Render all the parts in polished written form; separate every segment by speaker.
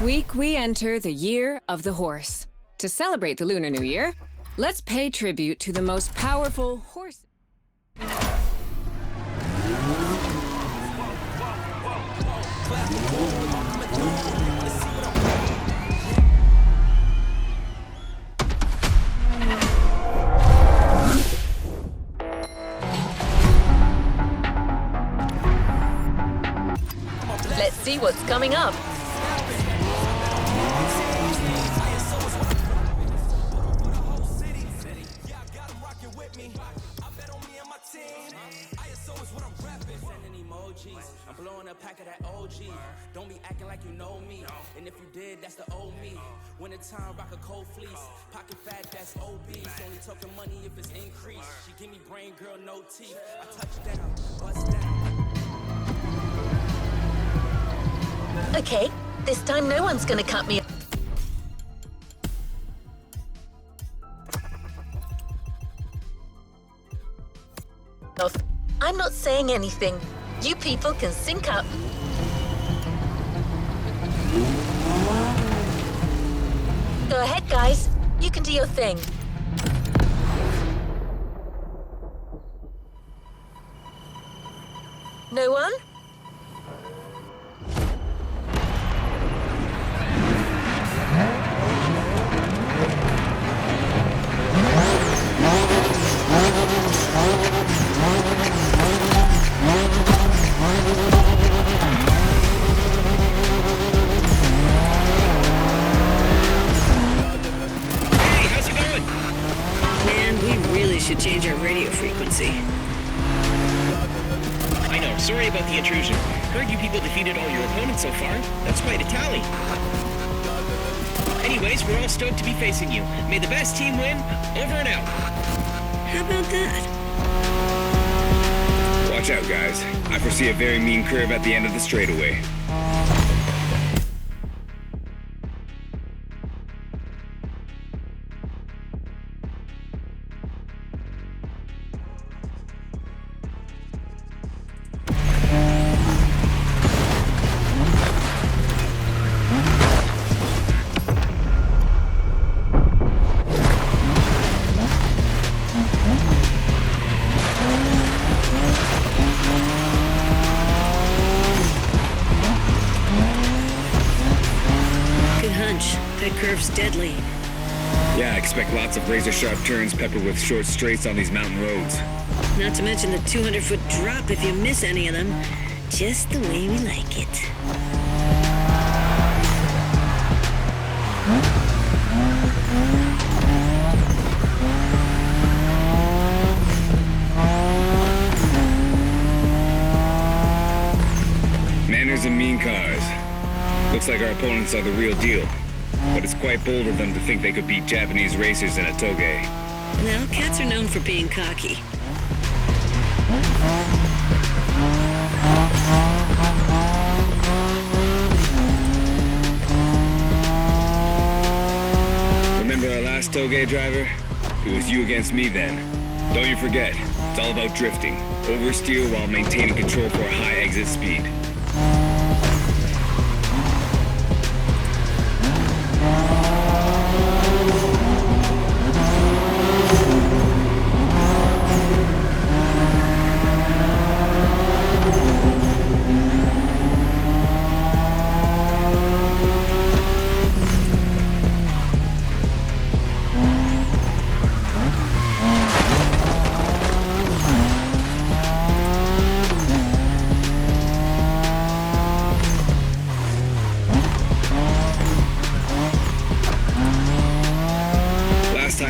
Speaker 1: week we enter the Year of the Horse. To celebrate the Lunar New Year, let's pay tribute to the most powerful horse.
Speaker 2: Let's see what's coming up.
Speaker 3: I'm blowing a pack of that OG. Don't be acting like you know me. And if you did, that's the old me. Winter time, rock a cold fleece. Pocket fat, that's obese. Only talking money if it's increased. She give me brain, girl, no teeth. I touch down, bust down.
Speaker 2: Okay, this time no one's gonna cut me off. I'm not saying anything. You people can sync up. Go ahead, guys. You can do your thing. No one?
Speaker 4: Should change our radio frequency.
Speaker 5: I know, sorry about the intrusion. Heard you people defeated all your opponents so far. That's quite a tally. Anyways, we're all stoked to be facing you. May the best team win. Over and out.
Speaker 4: How about that?
Speaker 6: Watch out, guys. I foresee a very mean curve at the end of the straightaway.
Speaker 4: That curve's deadly.
Speaker 6: Yeah, I expect lots of razor-sharp turns peppered with short straights on these mountain roads.
Speaker 4: Not to mention the 200-foot drop if you miss any of them. Just the way we like it.
Speaker 6: Manners and mean cars. Looks like our opponents are the real deal. But it's quite bold of them to think they could beat Japanese racers in a toge.
Speaker 4: Well, cats are known for being cocky.
Speaker 6: Remember our last toge driver? It was you against me then. Don't you forget, it's all about drifting. Oversteer while maintaining control for a high exit speed.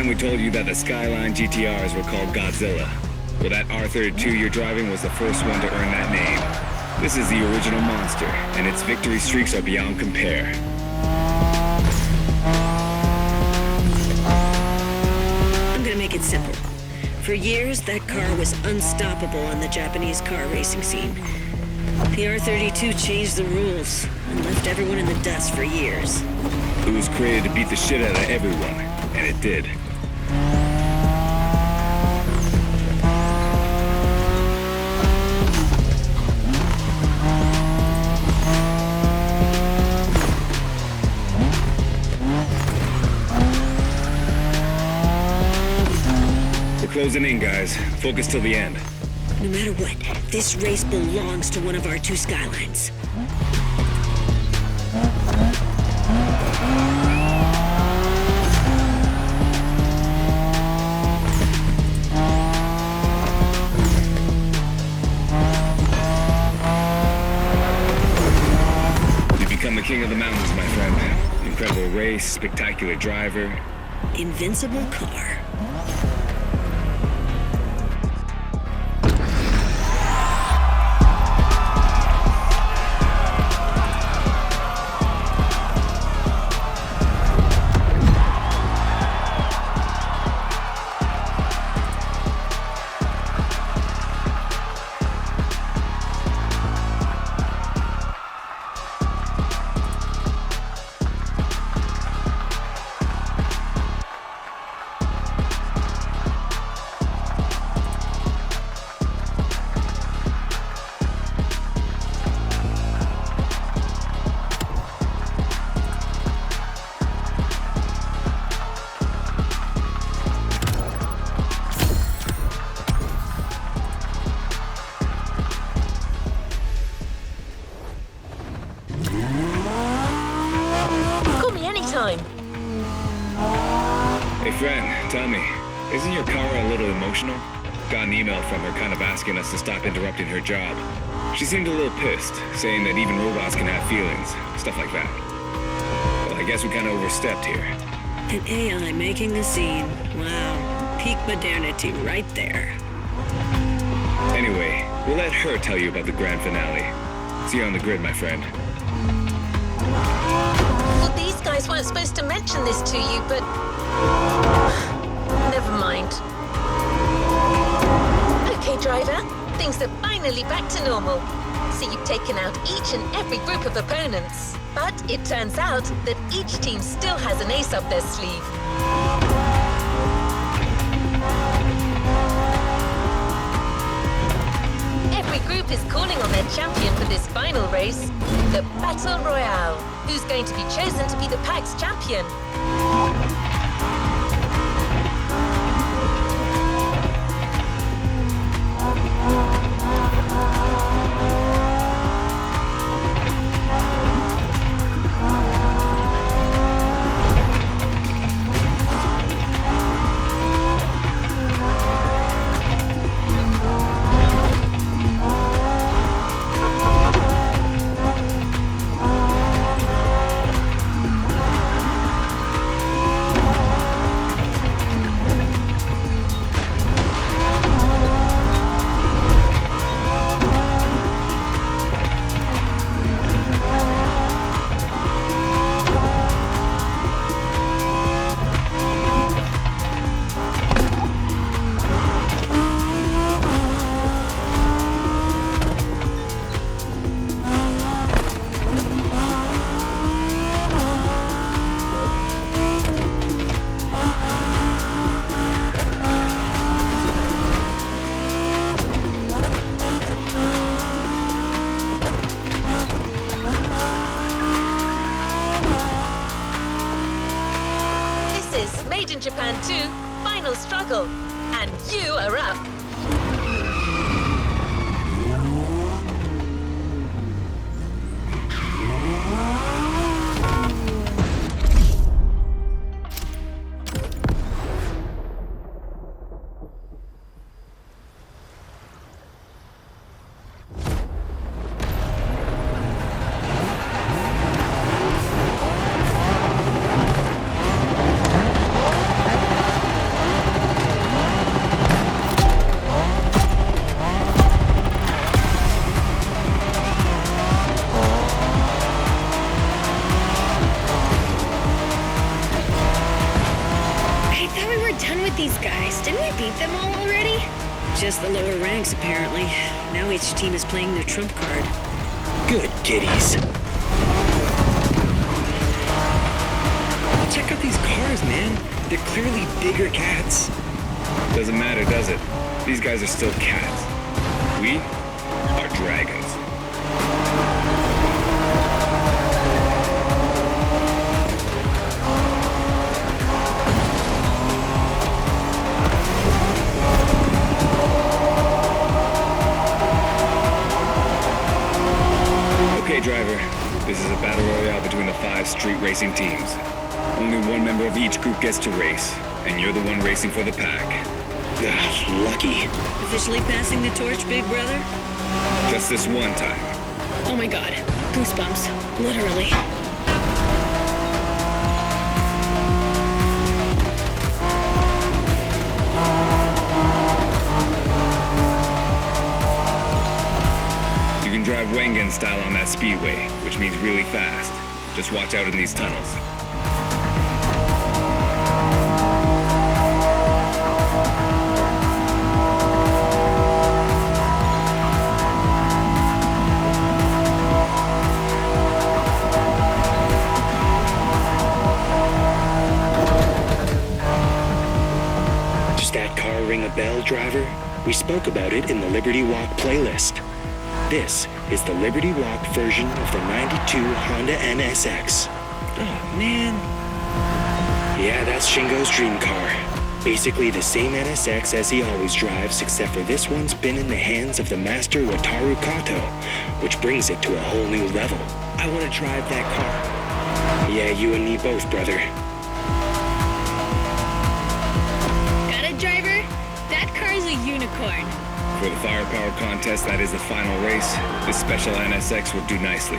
Speaker 6: We told you that the Skyline GTRs were called Godzilla. Well, that R32 you're driving was the first one to earn that name. This is the original monster, and its victory streaks are beyond compare.
Speaker 4: I'm gonna make it simple. For years, that car was unstoppable on the Japanese car racing scene. The R32 changed the rules and left everyone in the dust for years.
Speaker 6: It was created to beat the shit out of everyone, and it did. We're closing in, guys. Focus till the end.
Speaker 4: No matter what, this race belongs to one of our two Skylines.
Speaker 6: You've become the king of the mountains, my friend. Incredible race, spectacular driver.
Speaker 4: Invincible car.
Speaker 2: Call me anytime.
Speaker 6: Hey, friend, tell me, isn't your car a little emotional? Got an email from her kind of asking us to stop interrupting her job. She seemed a little pissed, saying that even robots can have feelings, stuff like that. Well, I guess we kind of overstepped here.
Speaker 4: An AI making a scene. Wow. Peak modernity right there.
Speaker 6: Anyway, we'll let her tell you about the grand finale. See you on the grid, my friend.
Speaker 2: Well, these guys weren't supposed to mention this to you, but... Never mind. Okay, driver. Things are finally back to normal. So you've taken out each and every group of opponents. But it turns out that each team still has an ace up their sleeve. Every group is calling on their champion for this final race, the Battle Royale. Who's going to be chosen to be the PAX champion? Made in Japan 2, final struggle. And you are up.
Speaker 4: These guys, didn't we beat them all already? Just the lower ranks, apparently. Now each team is playing their trump card.
Speaker 5: Good kitties. Check out these cars, man. They're clearly bigger cats.
Speaker 6: Doesn't matter, does it? These guys are still cats. We are dragons. street racing teams. Only one member of each group gets to race, and you're the one racing for the pack.
Speaker 5: Ugh, lucky.
Speaker 4: Officially passing the torch, big brother?
Speaker 6: Just this one time.
Speaker 4: Oh my god. Goosebumps. Literally.
Speaker 6: You can drive Wengen style on that speedway, which means really fast. Just watch out in these tunnels.
Speaker 5: Does that car ring a bell, driver? We spoke about it in the Liberty Walk playlist. This is the Liberty Walk version of the '92 Honda NSX.
Speaker 6: Oh, man.
Speaker 5: Yeah, that's Shingo's dream car. Basically the same NSX as he always drives, except for this one's been in the hands of the master Wataru Kato, which brings it to a whole new level.
Speaker 7: I want to drive that car.
Speaker 5: Yeah, you and me both, brother.
Speaker 8: Got it, driver? That car's a unicorn.
Speaker 6: For the firepower contest that is the final race, this special NSX will do nicely.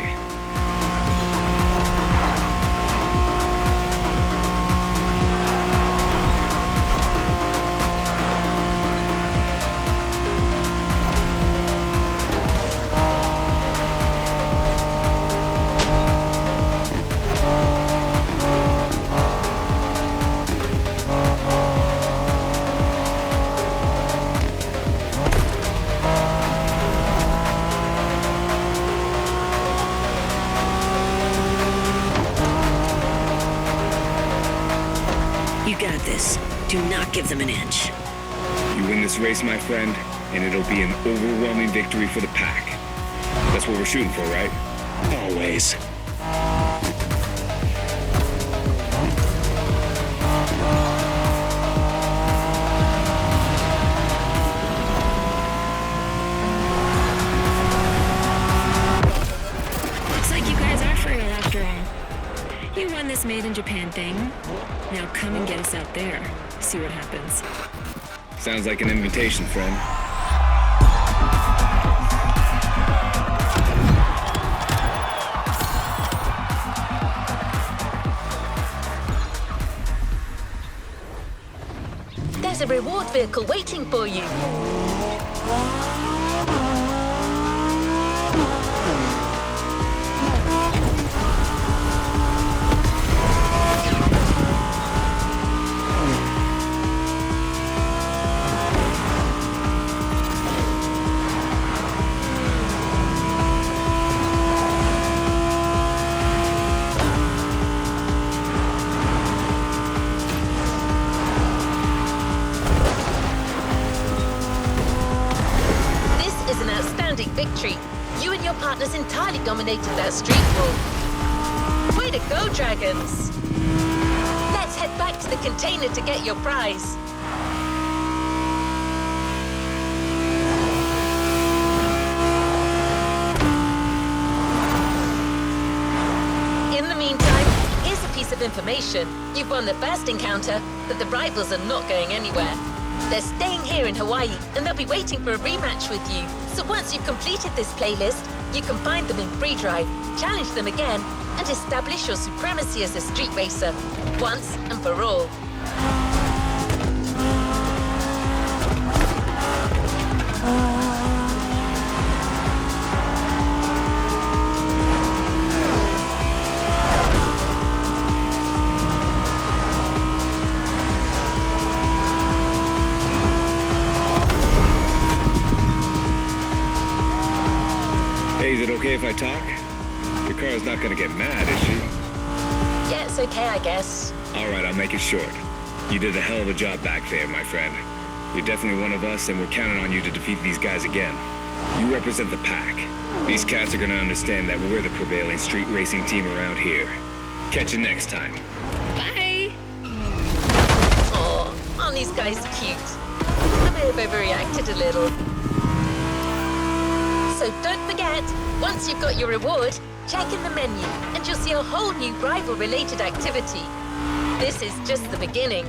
Speaker 4: You got this. Do not give them an inch.
Speaker 6: You win this race, my friend, and it'll be an overwhelming victory for the pack. That's what we're shooting for, right?
Speaker 5: Always.
Speaker 8: Looks like you guys are for real after all. You won this Made in Japan thing. Now come and get us out there. See what happens.
Speaker 6: Sounds like an invitation, friend.
Speaker 2: There's a reward vehicle waiting for you. Victory. You and your partners entirely dominated that street war. Way to go, Dragons! Let's head back to the container to get your prize. In the meantime, here's a piece of information. You've won the first encounter, but the rivals are not going anywhere. They're staying here in Hawaii, and they'll be waiting for a rematch with you. So once you've completed this playlist, you can find them in free drive, challenge them again, and establish your supremacy as a street racer, once and for all.
Speaker 6: Hey, is it okay if I talk? Your car's not gonna get mad, is she?
Speaker 2: Yeah, it's okay, I guess.
Speaker 6: Alright, I'll make it short. You did a hell of a job back there, my friend. You're definitely one of us, and we're counting on you to defeat these guys again. You represent the pack. These cats are gonna understand that we're the prevailing street racing team around here. Catch you next time.
Speaker 8: Bye!
Speaker 2: Aw, aren't these guys cute? I may have overreacted a little. So don't forget, once you've got your reward, check in the menu and you'll see a whole new rival-related activity. This is just the beginning.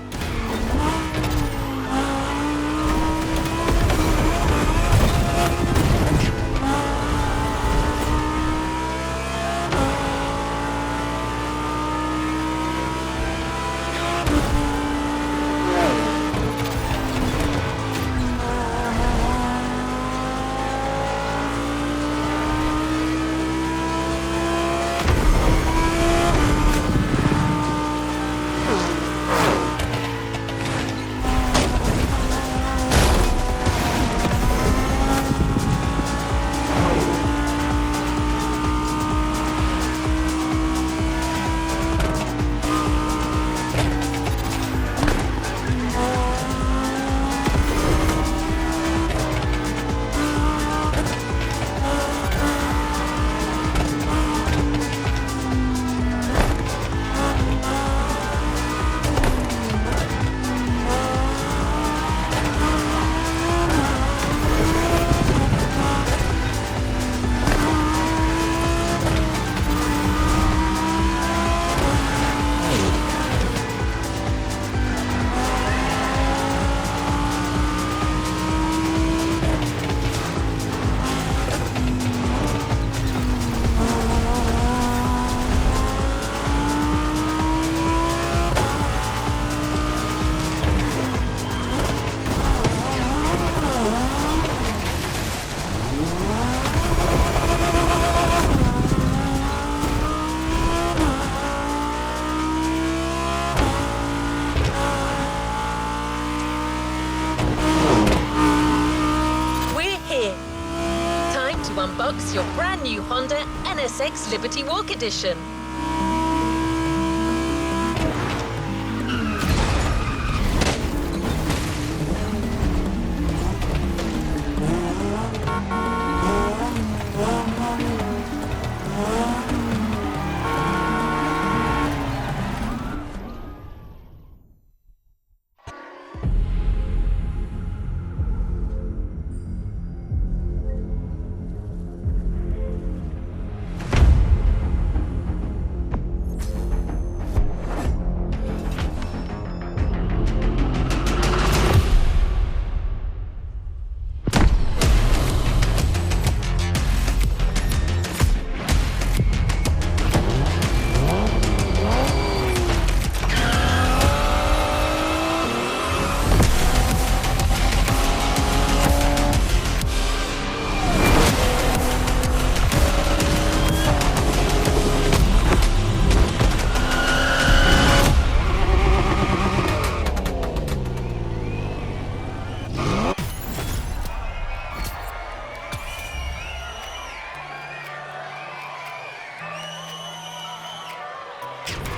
Speaker 2: Unbox your brand new Honda NSX Liberty Walk Edition.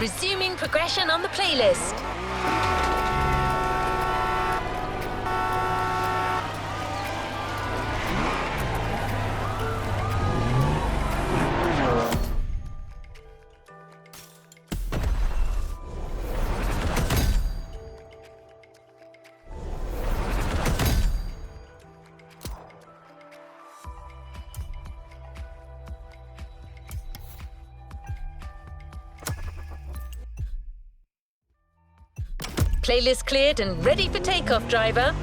Speaker 2: Resuming progression on the playlist. Playlist cleared and ready for takeoff, driver.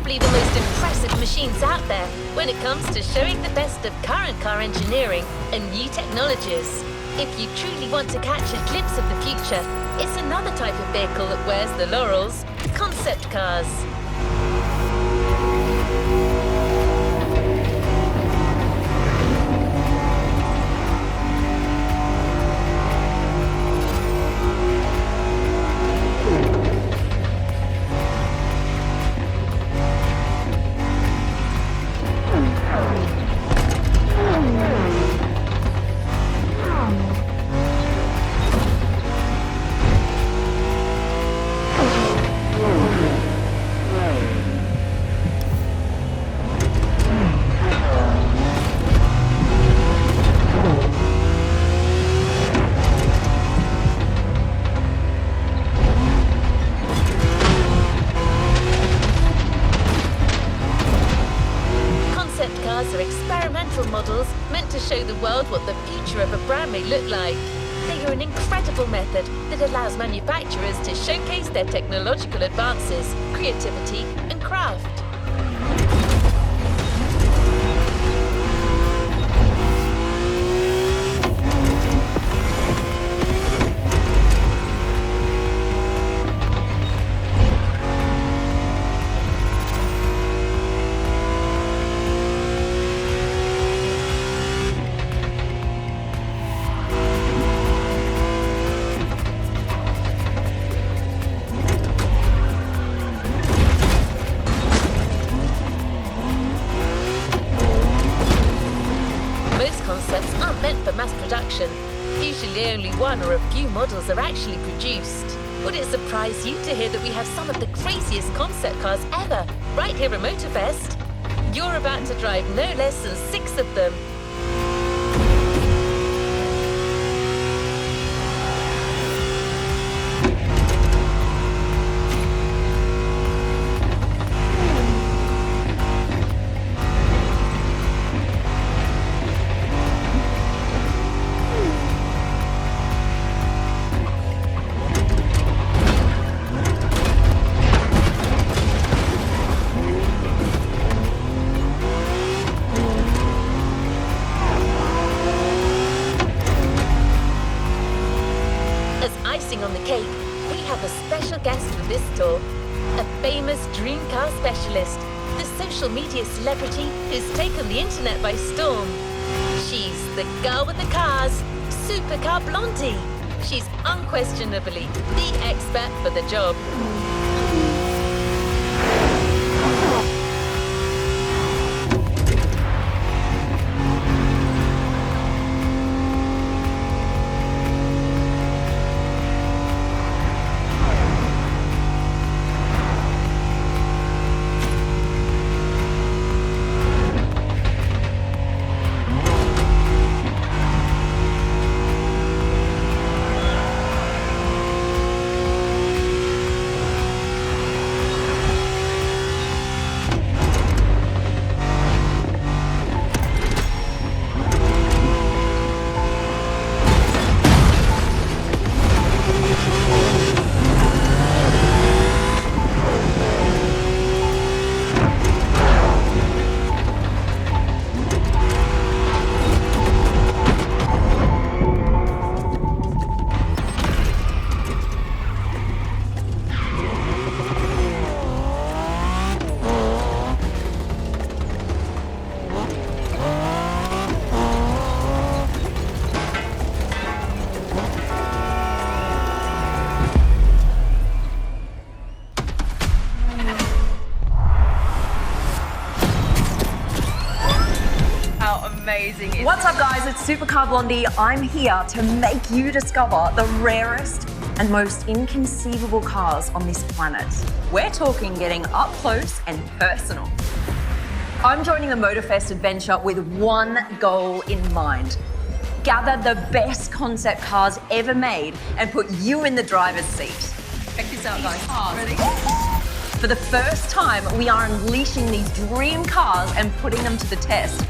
Speaker 2: The most impressive machines out there when it comes to showing the best of current car engineering and new technologies. If you truly want to catch a glimpse of the future, it's another type of vehicle that wears the laurels: concept cars. of what the future of a brand may look like. They are an incredible method that allows manufacturers to showcase their technological advances, creativity, and craft. Usually only one or a few models are actually produced. Would it surprise you to hear that we have some of the craziest concept cars ever, right here at Motorfest? You're about to drive no less than 6 of them. On the cake, we have a special guest for this tour, a famous dream car specialist, the social media celebrity who's taken the internet by storm. She's the girl with the cars, Supercar Blondie. She's unquestionably the expert for the job.
Speaker 9: What's up guys, it's Supercar Blondie. I'm here to make you discover the rarest and most inconceivable cars on this planet. We're talking getting up close and personal. I'm joining the Motorfest adventure with one goal in mind. Gather the best concept cars ever made and put you in the driver's seat. Check this out guys. Ready? For the first time, we are unleashing these dream cars and putting them to the test.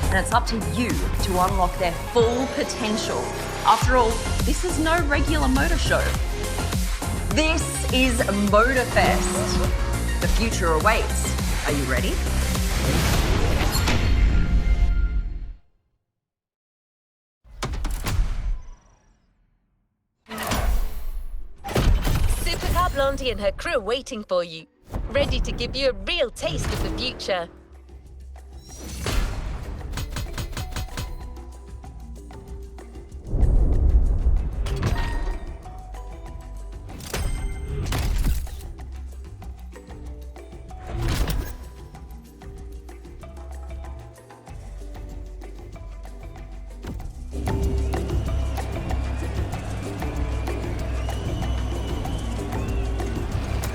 Speaker 9: And it's up to you to unlock their full potential. After all, this is no regular motor show. This is Motorfest. The future awaits. Are you ready?
Speaker 2: Supercar Blondie and her crew are waiting for you, ready to give you a real taste of the future.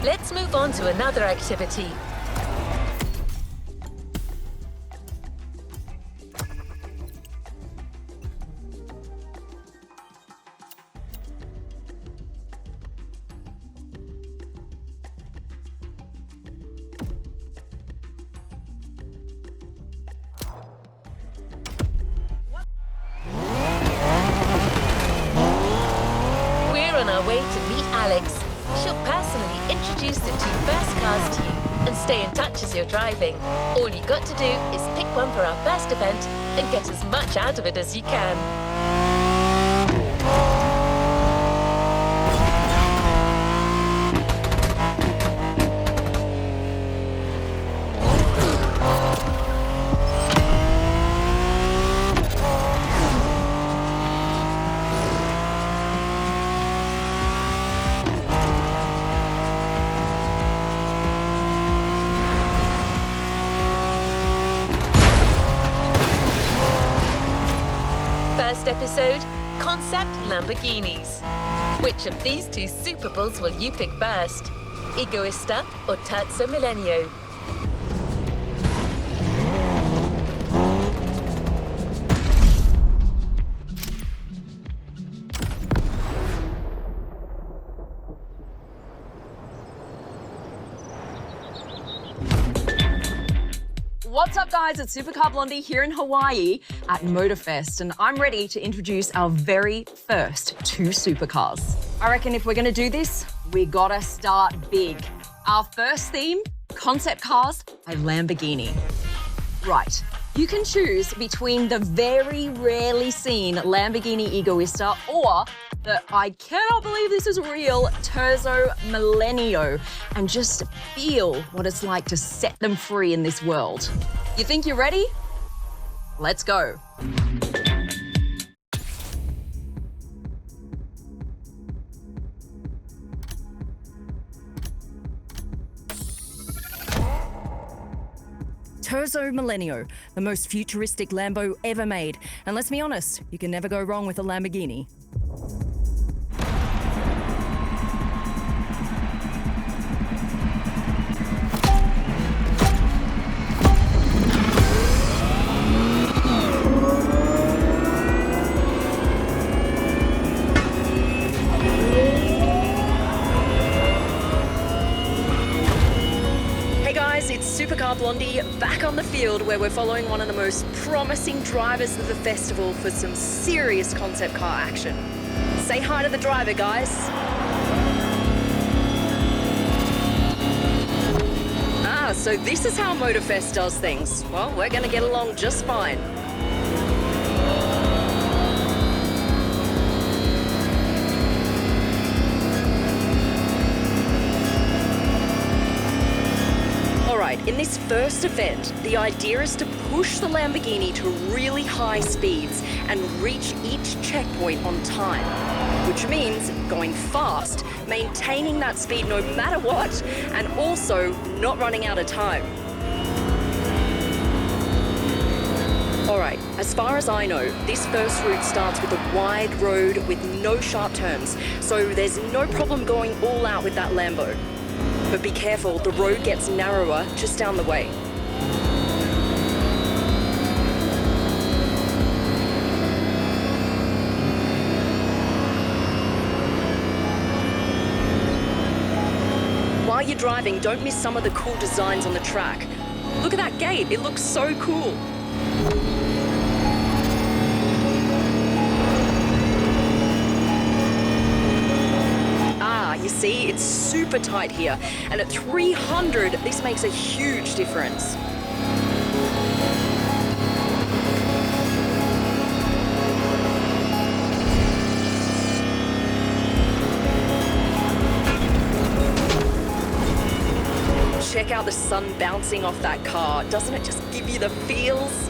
Speaker 2: Let's move on to another activity. way to meet Alex. She'll personally introduce the two first cars to you and stay in touch as you're driving. All you got to do is pick one for our first event and get as much out of it as you can. First episode, Concept Lamborghinis. Which of these two Super Bulls will you pick first? Egoista or Terzo Millennio?
Speaker 9: What's up, guys? It's Supercar Blondie here in Hawaii at MotorFest, and I'm ready to introduce our very first two supercars. I reckon if we're going to do this, we gotta start big. Our first theme, concept cars by Lamborghini. Right, you can choose between the very rarely seen Lamborghini Egoista or the I cannot believe this is real Terzo Millennio, and just feel what it's like to set them free in this world. You think you're ready? Let's go.
Speaker 10: Terzo Millennio, the most futuristic Lambo ever made. And let's be honest, you can never go wrong with a Lamborghini. It's Supercar Blondie back on the field where we're following one of the most promising drivers of the festival for some serious concept car action. Say hi to the driver, guys. So this is how MotorFest does things. Well, we're going to get along just fine. In this first event, the idea is to push the Lamborghini to really high speeds and reach each checkpoint on time, which means going fast, maintaining that speed no matter what, and also not running out of time. Alright, as far as I know, this first route starts with a wide road with no sharp turns, so there's no problem going all out with that Lambo. But be careful, the road gets narrower just down the way. While you're driving, don't miss some of the cool designs on the track. Look at that gate, it looks so cool. You see, it's super tight here, and at 300, this makes a huge difference. Check out the sun bouncing off that car. Doesn't it just give you the feels?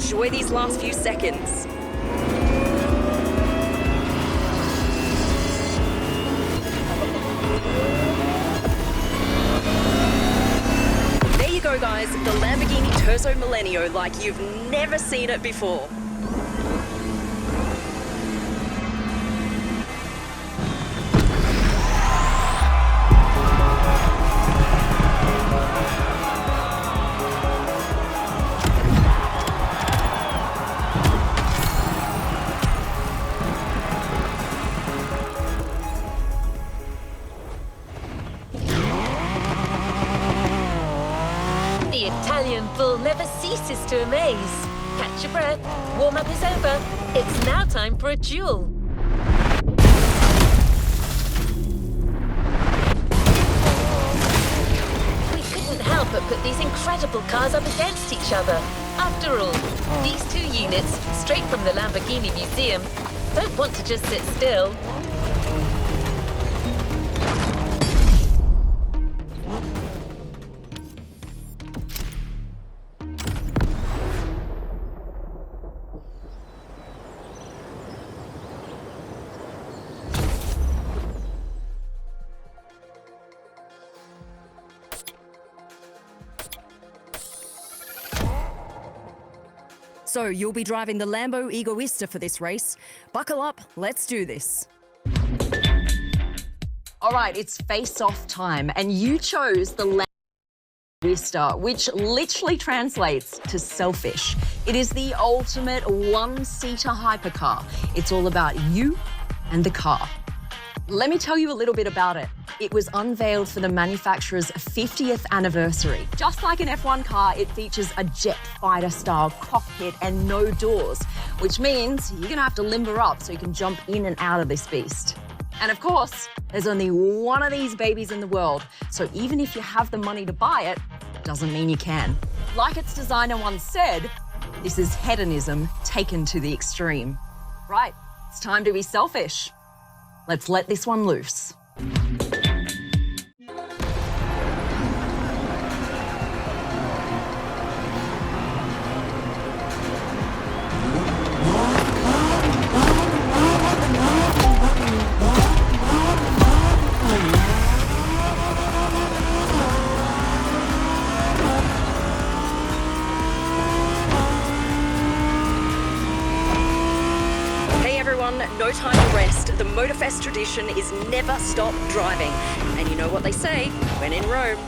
Speaker 10: enjoy these last few seconds. There you go, guys, the Lamborghini Terzo Millennio like you've never seen it before.
Speaker 2: The Italian bull never ceases to amaze. Catch your breath. Warm-up is over. It's now time for a duel. We couldn't help but put these incredible cars up against each other. After all, these two units, straight from the Lamborghini Museum, don't want to just sit still.
Speaker 10: So you'll be driving the Lambo Egoista for this race. Buckle up, let's do this.
Speaker 9: All right, it's face-off time, and you chose the Egoista, which literally translates to selfish. It is the ultimate one-seater hypercar. It's all about you and the car. Let me tell you a little bit about it. It was unveiled for the manufacturer's 50th anniversary. Just like an F1 car, it features a jet fighter-style cockpit and no doors, which means you're gonna have to limber up so you can jump in and out of this beast. And of course, there's only one of these babies in the world, so even if you have the money to buy it, doesn't mean you can. Like its designer once said, this is hedonism taken to the extreme. Right, it's time to be selfish. Let's let this one loose.
Speaker 10: No time to rest. The Motorfest tradition is never stop driving. And you know what they say, when in Rome.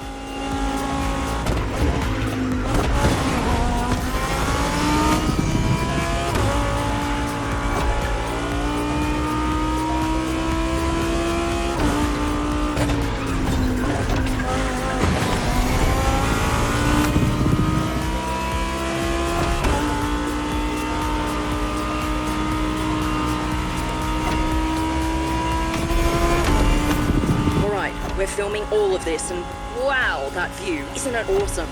Speaker 10: We're filming all of this, and wow, that view. Isn't it awesome?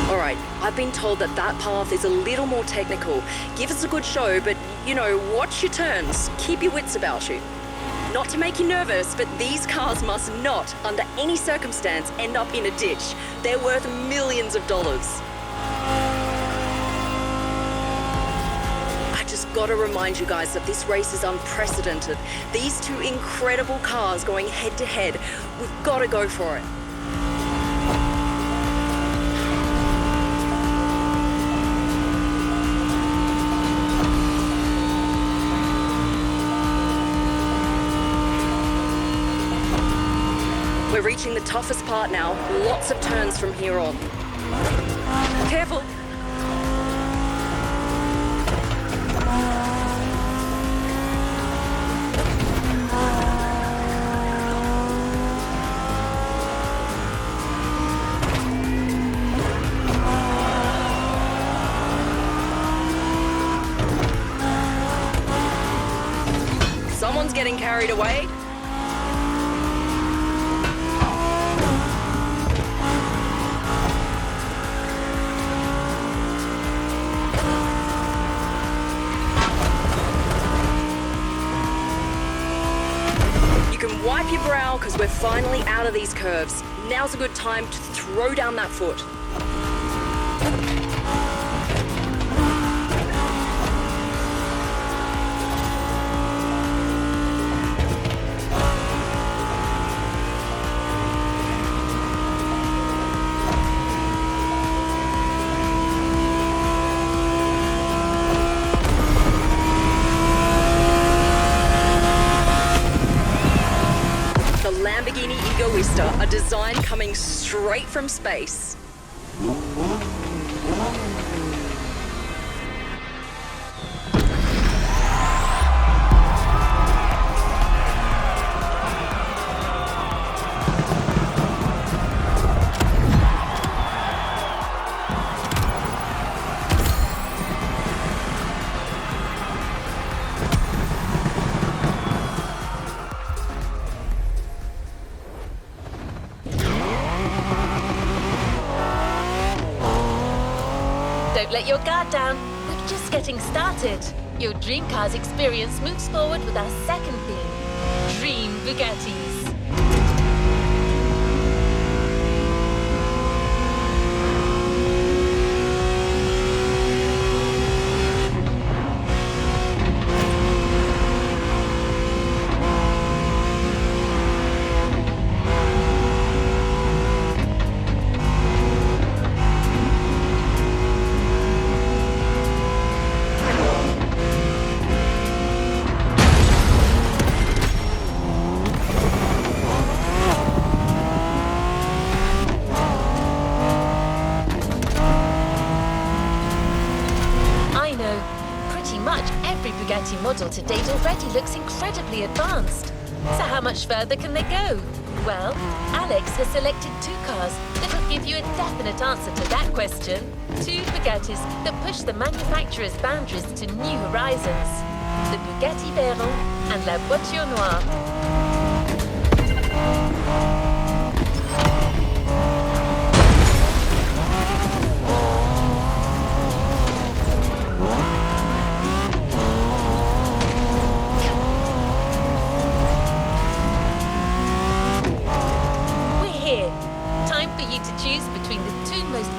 Speaker 10: All right, I've been told that path is a little more technical. Give us a good show, but, you know, watch your turns. Keep your wits about you. Not to make you nervous, but these cars must not, under any circumstance, end up in a ditch. They're worth millions of dollars. I just gotta remind you guys that this race is unprecedented. These two incredible cars going head to head. We've gotta go for it. We're reaching the toughest part now. Lots of turns from here on. Careful. Someone's getting carried away. because we're finally out of these curves. Now's a good time to throw down that foot. Lamborghini Egoista, a design coming straight from space.
Speaker 2: Don't let your guard down. We're just getting started. Your Dream Cars experience moves forward with our second theme, Dream Bugattis. Bugatti model to date already looks incredibly advanced. So how much further can they go? Well, Alex has selected two cars that will give you a definite answer to that question. Two Bugattis that push the manufacturer's boundaries to new horizons. The Bugatti Veyron and La Voiture Noire.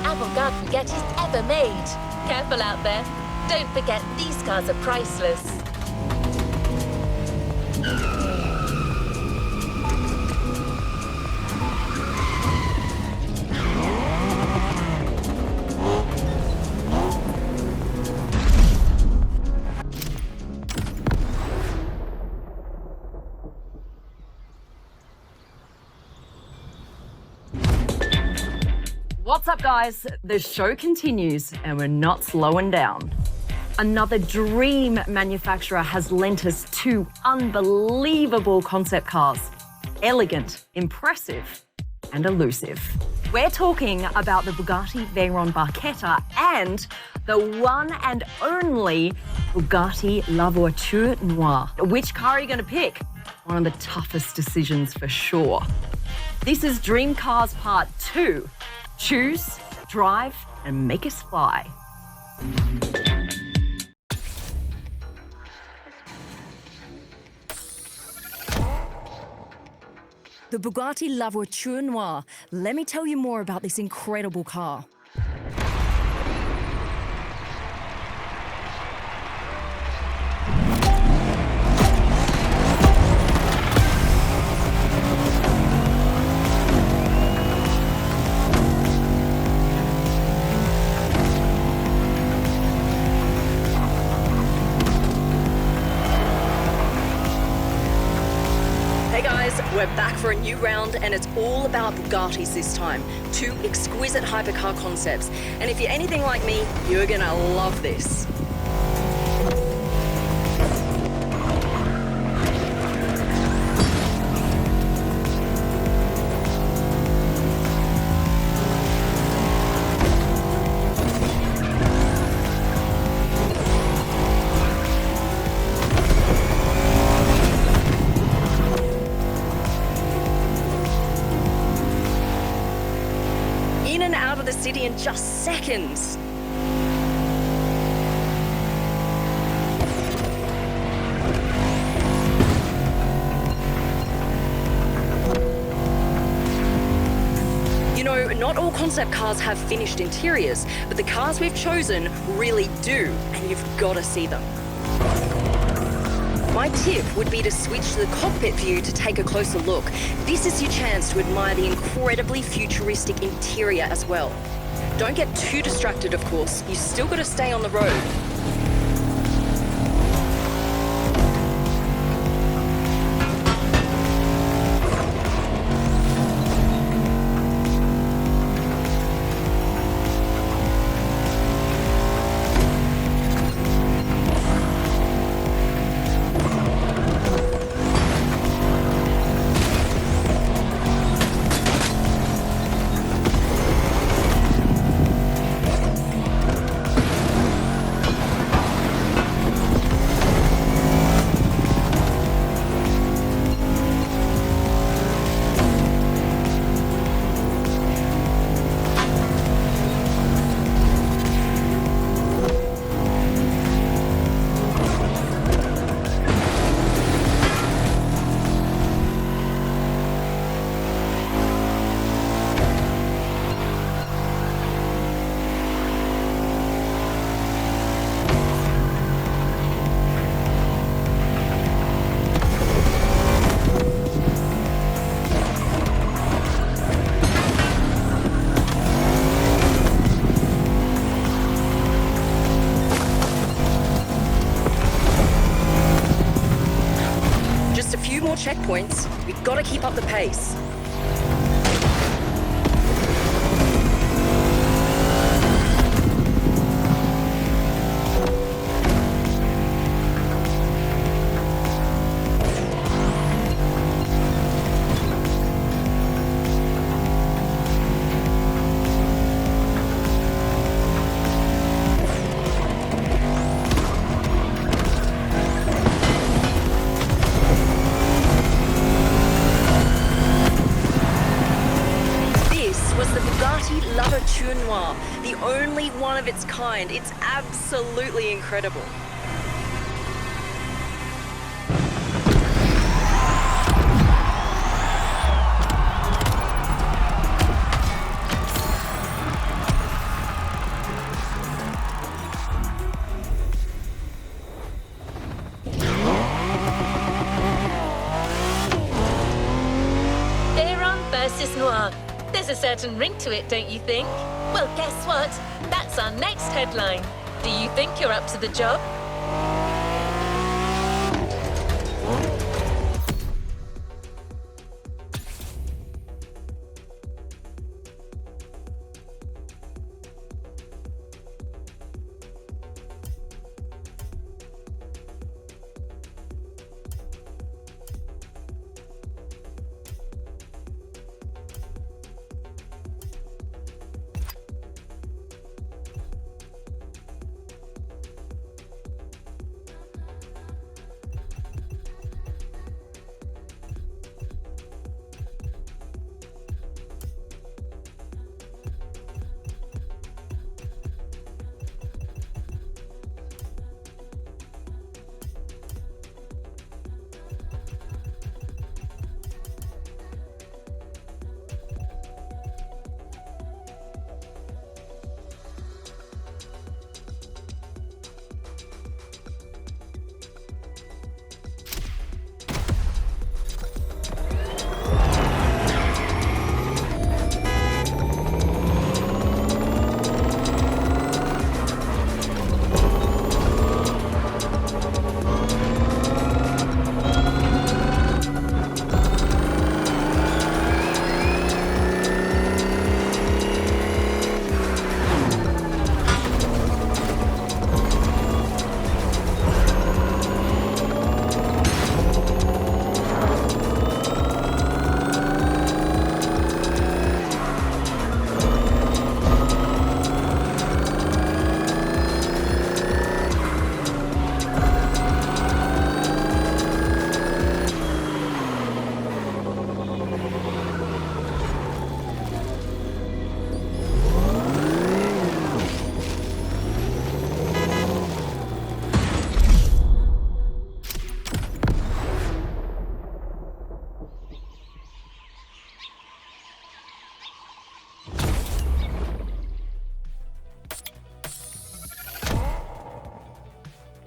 Speaker 2: Avant-garde Bugattis ever made. Careful out there. Don't forget, these cars are priceless.
Speaker 9: What's up, guys? The show continues and we're not slowing down. Another dream manufacturer has lent us two unbelievable concept cars. Elegant, impressive, and elusive. We're talking about the Bugatti Veyron Barchetta and the one and only Bugatti La Voiture Noire. Which car are you going to pick? One of the toughest decisions for sure. This is Dream Cars Part 2. Choose, drive, and make us fly.
Speaker 11: The Bugatti La Voiture Noire. Let me tell you more about this incredible car.
Speaker 10: We're back for a new round, and it's all about Bugattis this time. Two exquisite hypercar concepts. And if you're anything like me, you're gonna love this. Out of the city in just seconds. You know, not all concept cars have finished interiors, but the cars we've chosen really do, and you've got to see them. My tip would be to switch to the cockpit view to take a closer look. This is your chance to admire the incredibly futuristic interior as well. Don't get too distracted, of course. You still got to stay on the road. Checkpoints, we've got to keep up the pace. The only one of its kind. It's absolutely incredible.
Speaker 2: Veyron versus Noir. There's a certain ring to it, don't you think? Well, guess what? That's our next headline. Do you think you're up to the job?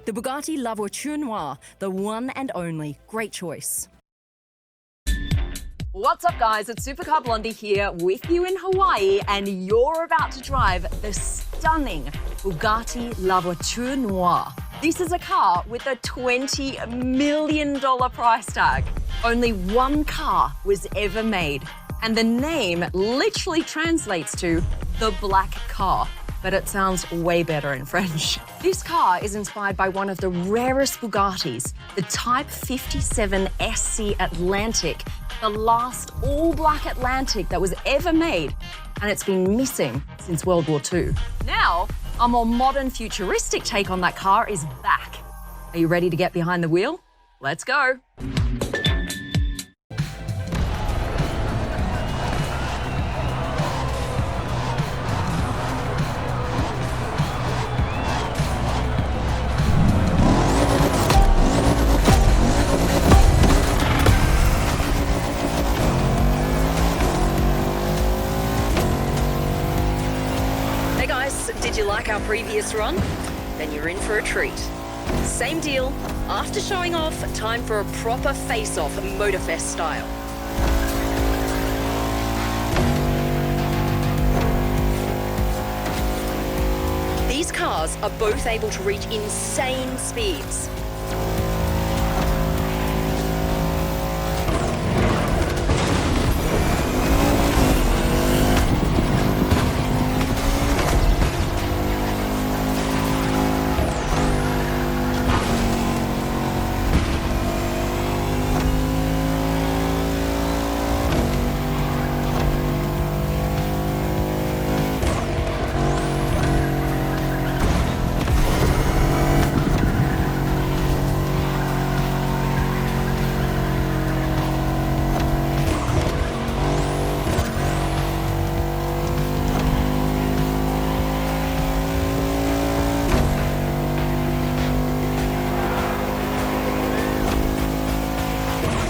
Speaker 11: The Bugatti La Voiture Noire, the one and only. Great choice.
Speaker 9: What's up, guys? It's Supercar Blondie here with you in Hawaii, and you're about to drive the stunning Bugatti La Voiture Noire. This is a car with a $20 million price tag. Only one car was ever made, and the name literally translates to the black car, but it sounds way better in French. This car is inspired by one of the rarest Bugattis, the Type 57 SC Atlantic, the last all-black Atlantic that was ever made, and it's been missing since World War II. Now, a more modern, futuristic take on that car is back. Are you ready to get behind the wheel? Let's go.
Speaker 10: Did you like our previous run? Then you're in for a treat. Same deal. After showing off, time for a proper face-off, Motorfest style. These cars are both able to reach insane speeds.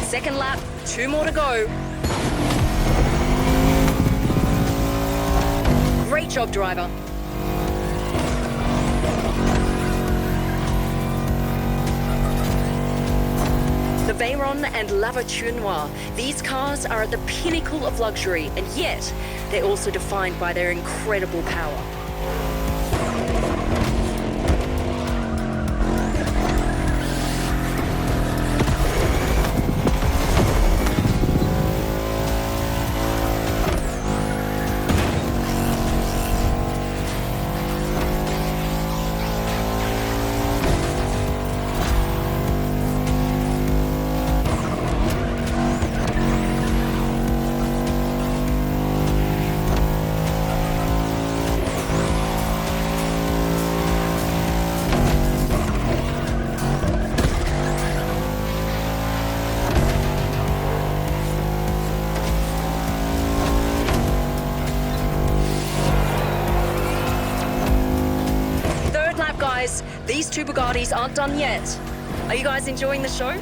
Speaker 10: Second lap, 2 more to go. Great job, driver. The Veyron and La Voiture Noire, these cars are at the pinnacle of luxury, and yet they're also defined by their incredible power. These two Bugattis aren't done yet. Are you guys enjoying the show?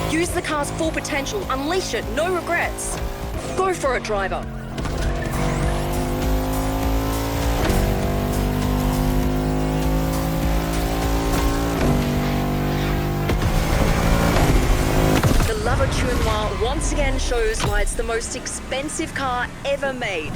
Speaker 10: Use the car's full potential, unleash it, no regrets. Go for it, driver. The La Voiture Noire once again shows why it's the most expensive car ever made.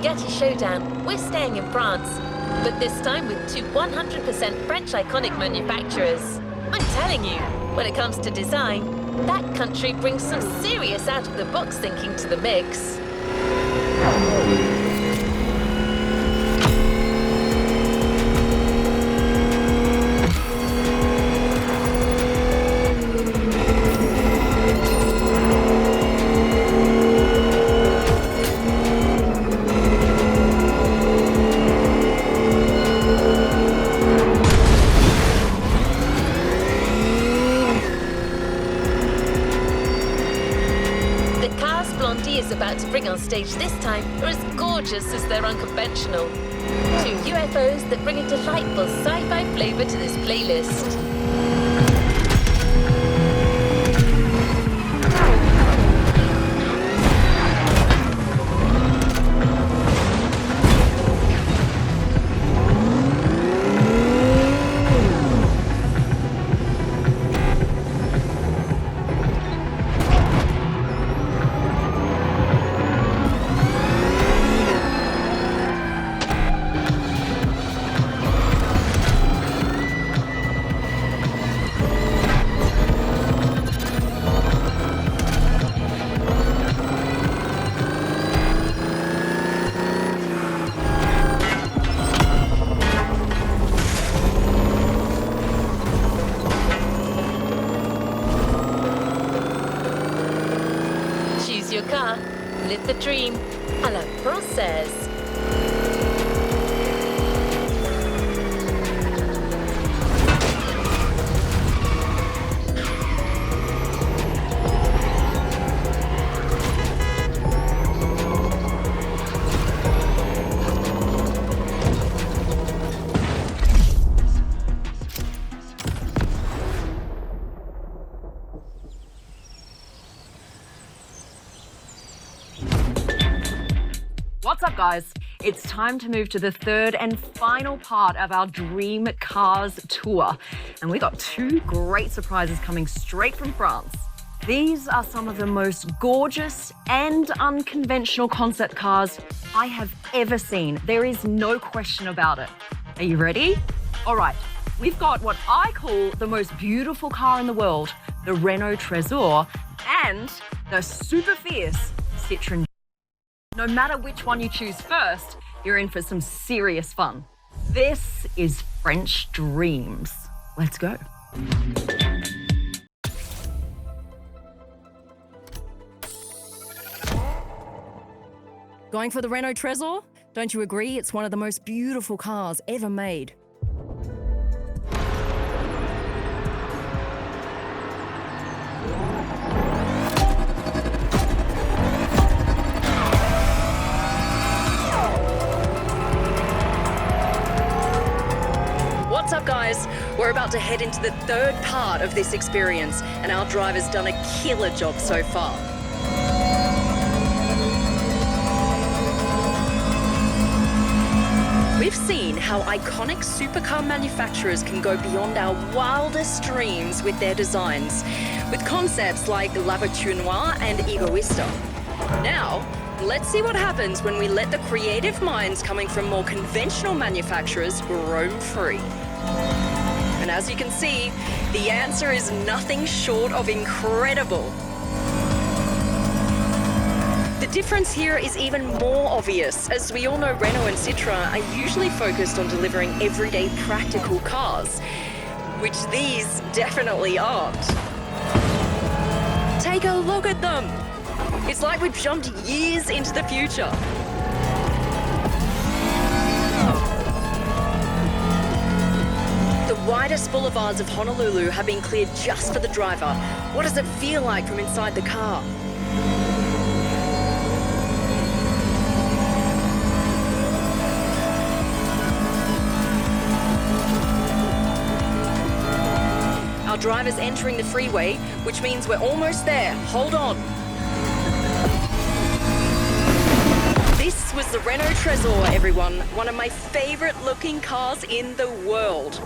Speaker 2: Bugatti showdown, we're staying in France. But this time with two 100% French iconic manufacturers. I'm telling you, when it comes to design, that country brings some serious out-of-the-box thinking to the mix. About to bring on stage this time are as gorgeous as they're unconventional. Two UFOs that bring a delightful sci-fi flavor to this playlist. Your car, live the dream, à la française.
Speaker 9: What's up, guys? It's time to move to the third and final part of our Dream Cars tour. And we got two great surprises coming straight from France. These are some of the most gorgeous and unconventional concept cars I have ever seen. There is no question about it. Are you ready? All right, we've got what I call the most beautiful car in the world, the Renault Trésor, and the super fierce Citroën. No matter which one you choose first, you're in for some serious fun. This is French Dreams. Let's go.
Speaker 11: Going for the Renault Trésor? Don't you agree? It's one of the most beautiful cars ever made.
Speaker 10: What's up, guys? We're about to head into the third part of this experience, and our driver's done a killer job so far. We've seen how iconic supercar manufacturers can go beyond our wildest dreams with their designs, with concepts like La Voiture Noire and Egoista. Now, let's see what happens when we let the creative minds coming from more conventional manufacturers roam free. And as you can see, the answer is nothing short of incredible. The difference here is even more obvious, as we all know Renault and Citroën are usually focused on delivering everyday practical cars, which these definitely aren't. Take a look at them! It's like we've jumped years into the future. The widest boulevards of Honolulu have been cleared just for the driver. What does it feel like from inside the car? Our driver's entering the freeway, which means we're almost there. Hold on. This was the Renault Trésor, everyone. One of my favorite looking cars in the world.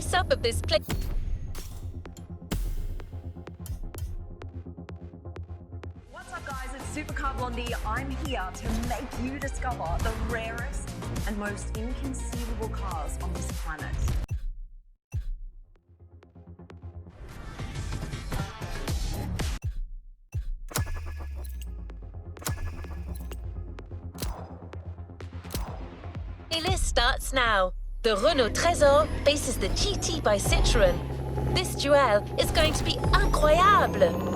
Speaker 2: face-up of this place.
Speaker 9: What's up, guys? It's Supercar Blondie. I'm here to make you discover the rarest and most inconceivable cars on this planet.
Speaker 2: The list starts now. The Renault Trésor faces the GT by Citroën. This duel is going to be incroyable.